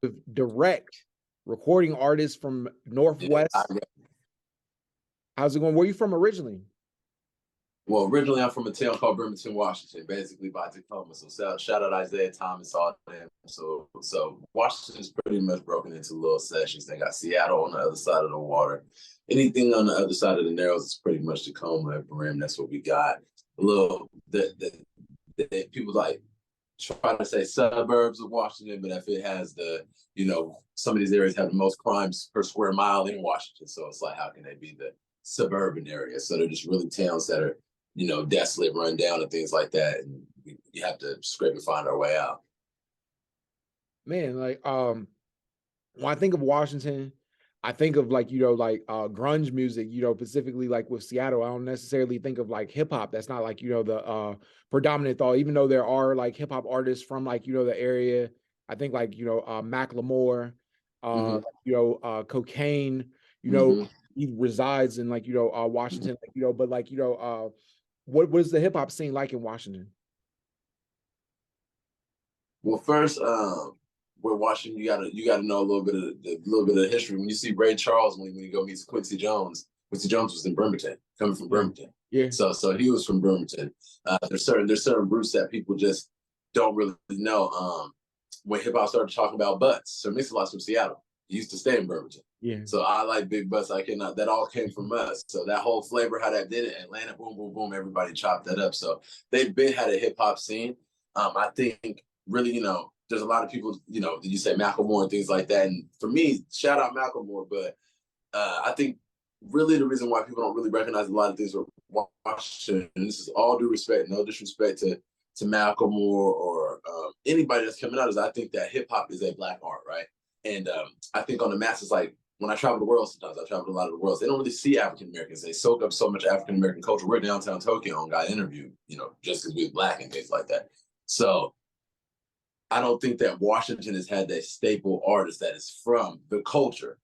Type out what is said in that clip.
with Dyrect, recording artist from Northwest. How's it going? Where are you from originally? Well, originally I'm from a town called Bremerton, Washington, basically by Tacoma. So shout out Isaiah Thomas, all them. So Washington's pretty much broken into little sections. They got Seattle on the other side of the water. Anything on the other side of the Narrows is pretty much Tacoma and Brim. That's what we got. A little that people like try to say suburbs of Washington, but if it has some of these areas have the most crimes per square mile in Washington. So it's like, how can they be the suburban area? So they're just really towns that are, desolate, run down and things like that. And you have to scrape and find our way out. Man, like, when I think of Washington, I think of grunge music, specifically like with Seattle. I don't necessarily think of like hip hop. That's not like, the predominant thought, even though there are like hip hop artists from like, the area. I think like, Macklemore, Cocaine, he resides in like, Washington, but like, what is the hip hop scene like in Washington? Well, first, we're Washington. You gotta know a little bit of the history. When you see Ray Charles, when you go meet Quincy Jones was in Bremerton, coming from Bremerton. Yeah. So he was from Bremerton. There's certain roots that people just don't really know. When hip hop started talking about butts, so Mix-a-Lot's from Seattle. He used to stay in Bremerton. Yeah. So I like big butts. I cannot. That all came from us. So that whole flavor, how that did it, Atlanta, boom, boom, boom. Everybody chopped that up. So they've had a hip hop scene. I think really, there's a lot of people, you say Macklemore and things like that. And for me, shout out Macklemore, but I think really the reason why people don't really recognize a lot of things with Washington, and this is all due respect, no disrespect to Macklemore or anybody that's coming out, is I think that hip hop is a Black art, right? And I think on the masses, like when I travel the world, sometimes I travel a lot of the world, they don't really see African Americans. They soak up so much African American culture. We're downtown Tokyo and got interviewed, just because we're Black and things like that. So I don't think that Washington has had that staple artist that is from the culture.